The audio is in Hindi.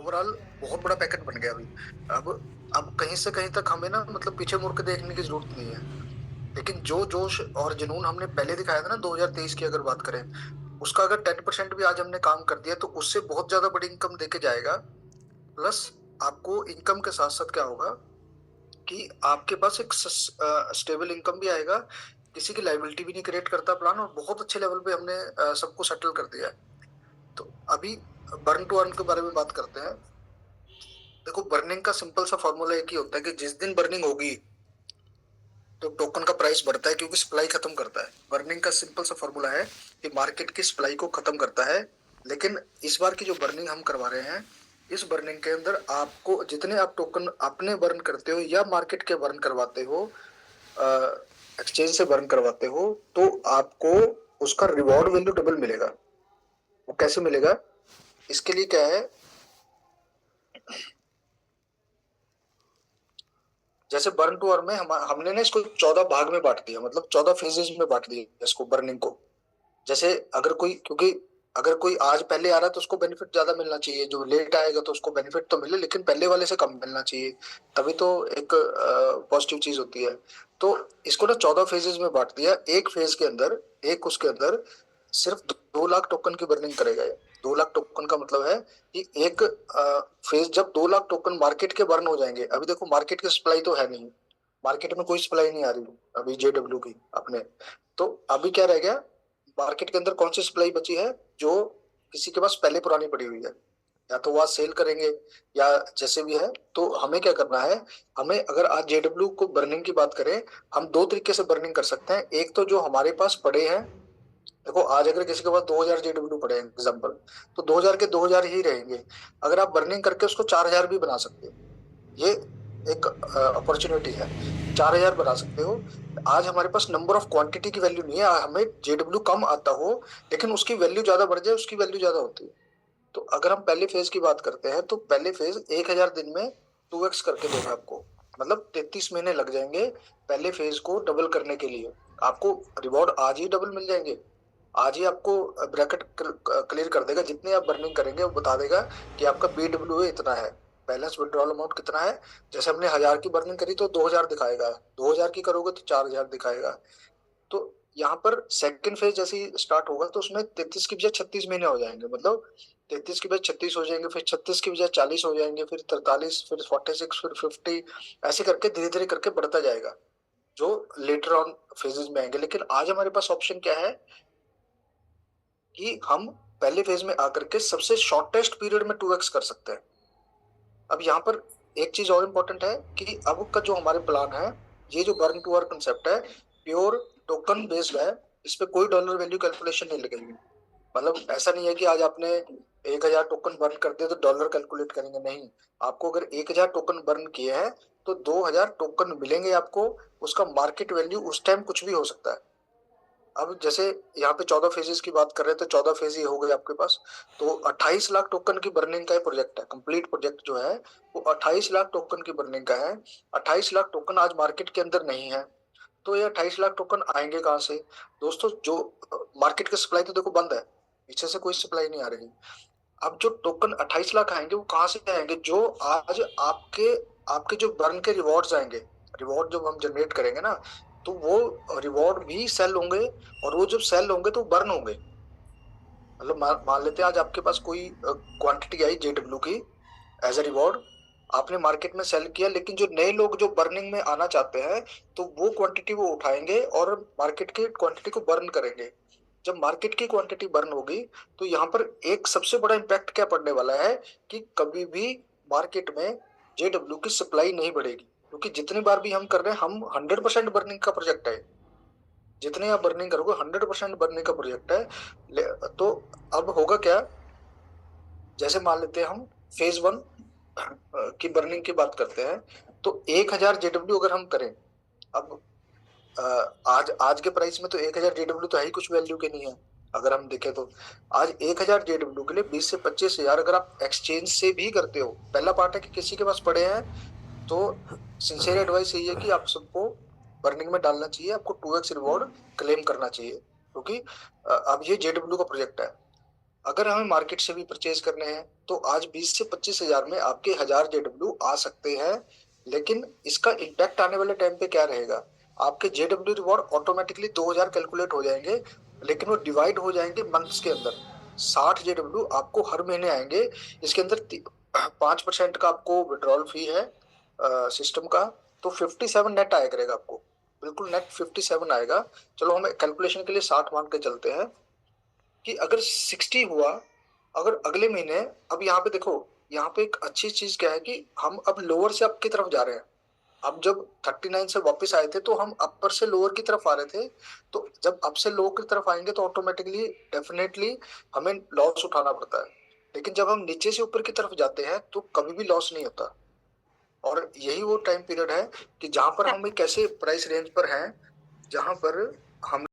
ओवरऑल बहुत बड़ा पैकेट बन गया अभी। अब अब कहीं से कहीं तक हमें ना मतलब पीछे मुड़ के देखने की जरूरत नहीं है। लेकिन जो जोश और जुनून हमने पहले दिखाया था ना 2023 की अगर बात करें, उसका अगर 10% भी आज हमने काम कर दिया तो उससे बहुत ज्यादा बड़ी इनकम देके जाएगा। प्लस आपको इनकम के साथ साथ क्या होगा कि आपके पास एक स्टेबल इनकम भी आएगा। किसी की लाइबिलिटी भी नहीं क्रिएट करता प्लान, और बहुत अच्छे लेवल पे हमने सबको सेटल कर दिया है। तो अभी बर्न टू अर्न के बारे में बात करते हैं। देखो, बर्निंग का सिंपल सा फॉर्मूला एक ही होता है कि जिस दिन बर्निंग होगी तो टोकन का प्राइस बढ़ता है, क्योंकि सप्लाई खत्म करता है। बर्निंग का सिंपल सा फॉर्मूला है कि मार्केट की सप्लाई को खत्म करता है। लेकिन इस बार की जो बर्निंग हम करवा रहे हैं, इस बर्निंग के अंदर आपको जितने आप टोकन अपने बर्न करते हो या मार्केट के बर्न करवाते हो, एक्सचेंज से बर्न करवाते हो, तो आपको उसका रिवॉर्ड वैल्यू डबल मिलेगा। वो कैसे मिलेगा? इसके लिए क्या है, जैसे बर्न टू अर्न में हमने ना इसको 14 भाग में बांट दिया, मतलब 14 फेजेस में बांट दिया इसको, बर्निंग को। जैसे अगर कोई, क्योंकि अगर कोई आज पहले आ रहा है तो उसको बेनिफिट ज्यादा मिलना चाहिए, जो लेट आएगा तो उसको बेनिफिट तो मिले लेकिन पहले वाले से कम मिलना चाहिए। तभी तो एक पॉजिटिव चीज होती है। तो इसको ना 14 फेजेस में बांट दिया। एक फेज के अंदर, एक उसके अंदर सिर्फ 2 लाख टोकन की बर्निंग करेगा ये। 2 लाख टोकन का मतलब है कि एक फेज, जब 2 लाख टोकन मार्केट के बर्न हो जाएंगे। अभी देखो, मार्केट की सप्लाई तो है नहीं, मार्केट में कोई सप्लाई नहीं आ रही अभी जेडब्ल्यू की अपने। तो अभी क्या रह गया, मार्केट के अंदर कौन सी सप्लाई बची है जो किसी के पास पहले पुरानी पड़ी हुई है, या तो वह सेल करेंगे या जैसे भी है। तो हमें क्या करना है, हमें अगर आज जेडब्ल्यू को बर्निंग की बात करें, हम दो तरीके से बर्निंग कर सकते हैं। एक तो जो हमारे पास पड़े हैं, देखो आज अगर किसी के पास 2000 जेडब्ल्यू पड़े हैं एग्जाम्पल, तो 2000 के 2000 ही रहेंगे। अगर आप बर्निंग करके उसको 4000 भी बना सकते हो, ये एक अपॉर्चुनिटी है। 4000 बना सकते हो। आज हमारे पास नंबर ऑफ क्वांटिटी की वैल्यू नहीं है, हमें जेडब्ल्यू कम आता हो लेकिन उसकी वैल्यू ज्यादा बढ़ जाए, उसकी वैल्यू ज्यादा होती है। तो अगर हम पहले फेज की बात करते हैं, तो पहले फेज 1000 दिन में 2x करके देगा आपको, मतलब 33 महीने लग जाएंगे पहले फेज को डबल करने के लिए। आपको रिवॉर्ड आज ही डबल मिल जाएंगे। आज ही आपको ब्रैकेट क्लियर कर देगा, जितने आप बर्निंग करेंगे वो बता देगा कि आपका बीडब्ल्यू इतना है, बैलेंस विड्रॉल अमाउंट कितना है। जैसे हमने 1000 की बर्निंग करी तो 2000 दिखाएगा, 2000 की करोगे तो 4000 दिखाएगा। तो यहाँ पर सेकंड फेज जैसे ही स्टार्ट होगा तो उसमें 33 की बजाय 36 महीने हो जाएंगे, मतलब 33 की बजाय 36 हो जाएंगे, फिर 36 की बजाय 40 हो जाएंगे, फिर 43, फिर 46, फिर 50, ऐसे करके धीरे धीरे करके बढ़ता जाएगा, जो लेटर ऑन फेजेस में आएंगे। लेकिन आज हमारे पास ऑप्शन क्या है कि हम पहले फेज में आकर के सबसे शॉर्टेस्ट पीरियड में 2x कर सकते हैं। अब यहाँ पर एक चीज और इम्पोर्टेंट है कि अब का जो हमारे प्लान है, ये जो बर्न टू अर्न कंसेप्ट है, प्योर टोकन बेस्ड है। इस पे कोई डॉलर वैल्यू कैलकुलेशन नहीं लगेगी। मतलब ऐसा नहीं है कि आज आपने 1000 टोकन बर्न कर दिया तो डॉलर कैलकुलेट करेंगे, नहीं। आपको अगर 1000 टोकन बर्न किए हैं तो 2000 टोकन मिलेंगे आपको। उसका मार्केट वैल्यू उस टाइम कुछ भी हो सकता है। अब जैसे यहाँ पे 14 फेजेस की बात कर रहे हैं तो 14 फेज ही हो गए आपके पास। तो 28 लाख टोकन की बर्निंग का प्रोजेक्ट है, कंप्लीट प्रोजेक्ट जो है वो 28 लाख टोकन की बर्निंग का है। 28 लाख टोकन आज मार्केट के अंदर नहीं है। तो ये 28 लाख टोकन आएंगे कहाँ से? दोस्तों, जो मार्केट की सप्लाई तो देखो बंद है, पीछे से कोई सप्लाई नहीं आ रही। अब जो टोकन 28 लाख आएंगे वो कहाँ से आएंगे? जो आज आपके आपके जो बर्न के रिवॉर्ड्स आएंगे, रिवॉर्ड जब हम जनरेट करेंगे ना, तो वो रिवॉर्ड भी सेल होंगे। और वो जब सेल होंगे तो बर्न होंगे। मतलब मान लेते हैं आज आपके पास कोई क्वांटिटी आई जेडब्ल्यू की एज ए रिवॉर्ड, आपने मार्केट में सेल किया, लेकिन जो नए लोग जो बर्निंग में आना चाहते हैं, तो वो क्वांटिटी वो उठाएंगे और मार्केट की क्वांटिटी को बर्न करेंगे। जब मार्केट की क्वांटिटी बर्न होगी तो यहाँ पर एक सबसे बड़ा इम्पैक्ट क्या पड़ने वाला है कि कभी भी मार्केट में जेडब्ल्यू की सप्लाई नहीं बढ़ेगी, क्योंकि जितनी बार भी हम कर रहे हैं, हम 100% बर्निंग का प्रोजेक्ट है। जितने आप बर्निंग करोगे 100% बर्निंग का प्रोजेक्ट है। तो अब होगा क्या, जैसे मान लेते हैं हम फेज 1 की बर्निंग की बात करते हैं, तो 1000 जेडब्ल्यू अगर हम करें। अब अ, आज आज के प्राइस में तो 1000 जेडब्ल्यू तो है ही कुछ वैल्यू के नहीं है। अगर हम देखें तो आज 1000 जेडब्ल्यू के लिए 20 से 25 हजार अगर आप एक्सचेंज से भी करते हो, पहला पार्ट है कि किसी के पास पड़े हैं, तो सिंसियर एडवाइस यही है कि आप सबको बर्निंग में डालना चाहिए, आपको 2x रिवॉर्ड क्लेम करना चाहिए, क्योंकि अब ये जेडब्ल्यू का प्रोजेक्ट है। अगर हमें मार्केट से भी परचेज करने हैं तो आज 20 से 25 हजार में आपके 1000 जेडब्ल्यू आ सकते हैं। लेकिन इसका इम्पैक्ट आने वाले टाइम पे क्या रहेगा? आपके जेडब्ल्यू रिवॉर्ड ऑटोमेटिकली 2000 कैलकुलेट हो जाएंगे, लेकिन वो डिवाइड हो जाएंगे मंथ्स के अंदर। 60 जेडब्ल्यू आपको हर महीने आएंगे। इसके अंदर 5% का आपको विड्रॉल फी है सिस्टम का। तो 57 नेट आया करेगा आपको, बिल्कुल नेट 57 आएगा। चलो हम कैलकुलेशन के लिए 60 मान के चलते हैं कि अगर 60 हुआ, अगर अगले महीने, अब यहाँ पे देखो, यहाँ पे एक अच्छी चीज क्या है कि हम अब लोअर से अप की तरफ जा रहे हैं। अब जब 39 से वापस आए थे तो हम अपर से लोअर की तरफ आ रहे थे। तो जब अप से लोअर की तरफ आएंगे तो ऑटोमेटिकली डेफिनेटली हमें लॉस उठाना पड़ता है। लेकिन जब हम नीचे से ऊपर की तरफ जाते हैं तो कभी भी लॉस नहीं होता। और यही वो टाइम पीरियड है कि जहां पर हम एक ऐसे प्राइस रेंज पर हैं जहां पर हम